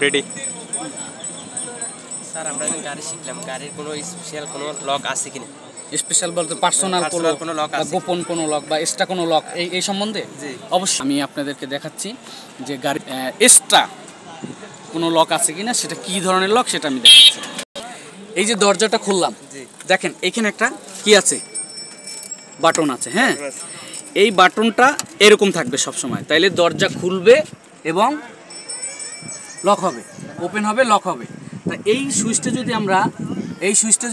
Ready. Sir আমরা যখন গাড়ি শিখলাম, গাড়ির কোনো স্পেশাল কোনো লক আছে কিনা? স্পেশাল বলতে পার্সোনাল কোনো লক আছে, গোপন কোনো লক বা এক্সট্রা কোনো লক এই সম্বন্ধে অবশ্যই আমি আপনাদেরকে দেখাচ্ছি যে গাড়ি এক্সট্রা কোনো লক আছে কিনা, সেটা কি ধরনের লক সেটা আমি দেখাচ্ছি। এই যে দরজাটা খুললাম, দেখেন এখানে একটা কি আছে, বাটন আছে। হ্যাঁ, এই বাটনটা এরকম থাকবে সব সময়, তাইলে দরজা খুলবে এবং লক হবে, ওপেন হবে, লক হবে। তা এই সুইচটা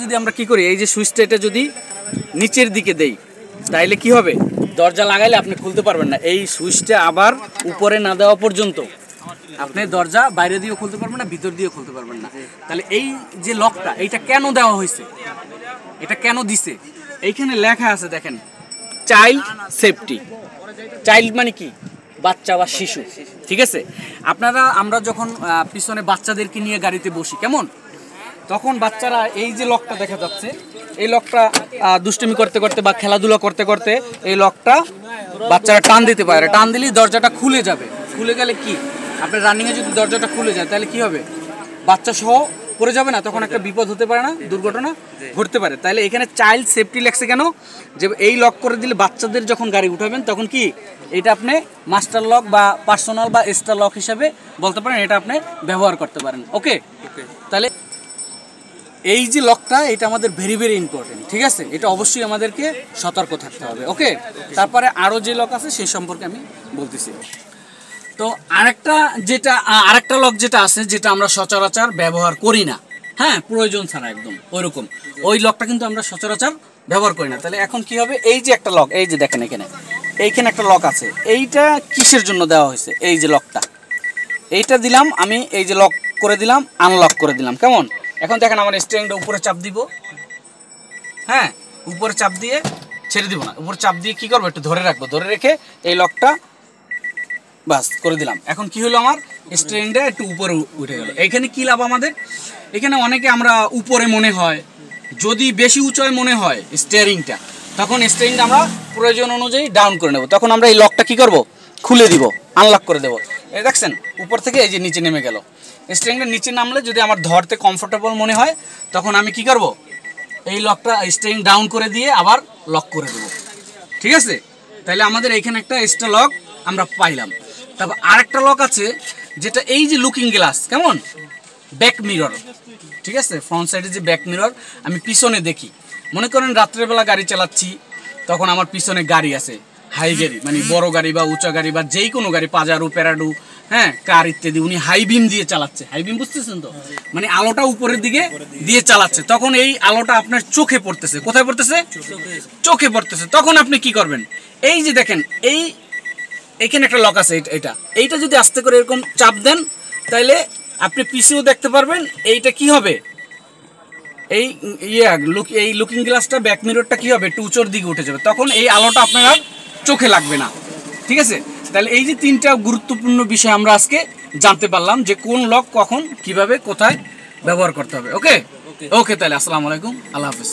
যদি আমরা কি করি, এই যে সুইচটা এটা যদি নিচের দিকে দেই, তাইলে কি হবে, দরজা লাগাইলে আপনি খুলতে পারবেন না। এই সুইচটা আবার উপরে না দেওয়া পর্যন্ত আপনি দরজা বাইরে দিয়েও খুলতে পারবেন না, ভিতর দিয়েও খুলতে পারবেন না। তাহলে এই যে লকটা, এইটা কেন দেওয়া হয়েছে, এটা কেন দিছে, এইখানে লেখা আছে দেখেন, চাইল্ড সেফটি। চাইল্ড মানে কি, বাচ্চা বা শিশু, ঠিক আছে। আমরা যখন পিছনে বাচ্চাদেরকে নিয়ে গাড়িতে বসি, কেমন, তখন বাচ্চারা এই যে লকটা দেখা যাচ্ছে, এই লকটা দুষ্টুমি করতে করতে বা খেলাধুলা করতে করতে এই লকটা বাচ্চারা টান দিতে পারে, টান দিলেই দরজাটা খুলে যাবে। খুলে গেলে কি, আপনার রানিংয়ে যদি দরজাটা খুলে যায় তাহলে কি হবে, বাচ্চা সহ পড়ে যাবে না, তখন একটা বিপদ হতে পারে না, দুর্ঘটনা ঘটতে পারে। তাহলে এখানে চাইল্ড সেফটি লেখছে কেন, যে এই লক করে দিলে বাচ্চাদের যখন গাড়ি উঠাবেন তখন কি, এটা আপনি মাস্টার লক বা পার্সোনাল বা এক্সট্রা লক হিসাবে বলতে পারেন, এটা আপনি ব্যবহার করতে পারেন। ওকে, তাহলে এই যে লকটা, এটা আমাদের ভেরি ভেরি ইম্পর্টেন্ট, ঠিক আছে। এটা অবশ্যই আমাদেরকে সতর্ক থাকতে হবে। ওকে, তারপরে আরও যে লক আছে সেই সম্পর্কে আমি বলতেছি। তো আরেকটা লক যেটা আছে, যেটা আমরা সচরাচর ব্যবহার করি না, হ্যাঁ, প্রয়োজন ছাড়া একদম ওইরকম, ওই লকটা কিন্তু আমরা সচরাচর ব্যবহার করি না। তাহলে এখন কি হবে, এই যে একটা লক, এই যে দেখেন এইখানে একটা লক আছে, এইটা কিসের জন্য দেওয়া হয়েছে, এই যে লকটা, এইটা দিলাম আমি, এই যে লক করে দিলাম, আনলক করে দিলাম, কেমন। এখন দেখেন আমার স্টিয়ারিংটা উপরে চাপ দিব, হ্যাঁ, উপরে চাপ দিয়ে ছেড়ে দিব না, উপরে চাপ দিয়ে কি করবো, একটু ধরে রাখবো, ধরে রেখে এই লকটা বাস করে দিলাম। এখন কি হলো, আমার স্টিয়ারিংটা একটু উপরে উঠে গেল। এইখানে কি লাভ আমাদের, এখানে অনেকে আমরা উপরে মনে হয়, যদি বেশি উঁচুয় মনে হয় স্টিয়ারিংটা, তখন স্টিয়ারিংটা আমরা প্রয়োজন অনুযায়ী ডাউন করে নেব, তখন আমরা এই লকটা কি করব, খুলে দিব, আনলক করে দেবো। এই দেখছেন উপর থেকে এই যে নিচে নেমে গেল, স্টিয়ারিংটা নিচে নামলে যদি আমার ধরতে কমফোর্টেবল মনে হয়, তখন আমি কি করব, এই লকটা স্টিয়ারিং ডাউন করে দিয়ে আবার লক করে দেবো, ঠিক আছে। তাহলে আমাদের এইখানে একটা এক্সট্রা লক আমরা পাইলাম। তারপর আরেকটা লক আছে, যেটা এই যে লুকিং গ্লাস, কেমন, ব্যাক মিরর, ঠিক আছে, ফ্রন্ট সাইডে যে ব্যাক মিরর, আমি পিছনে দেখি, মনে করেন রাত্রেবেলা গাড়ি চালাচ্ছি, তখন আমার পিছনে গাড়ি আছে, হাই গাড়ি মানে বড় গাড়ি বা উঁচা গাড়ি বা যেই কোনো গাড়ি, পাজারো, প্যারাডু, হ্যাঁ, কার ইত্যাদি, উনি হাই বিম দিয়ে চালাচ্ছে, হাই বিম বুঝতেছেন তো, মানে আলোটা উপরের দিকে দিয়ে চালাচ্ছে, তখন এই আলোটা আপনার চোখে পড়তেছে, কোথায় পড়তেছে, চোখে পড়তেছে, তখন আপনি কি করবেন, এই যে দেখেন এইখানে একটা লক আছে, এইটা যদি আস্তে করে এরকম চাপ দেন, তাইলে আপনি পিছেও দেখতে পারবেন, এইটা কি হবে, এই লুকিং গ্লাসটা, ব্যাক মিররটা কি হবে, একটু উঁচুর দিকে উঠে যাবে, তখন এই আলোটা আপনার আর চোখে লাগবে না, ঠিক আছে। তাহলে এই যে তিনটা গুরুত্বপূর্ণ বিষয় আমরা আজকে জানতে পারলাম, যে কোন লক কখন কিভাবে কোথায় ব্যবহার করতে হবে। ওকে, তাহলে আসসালামু আলাইকুম, আল্লাহ হাফেজ।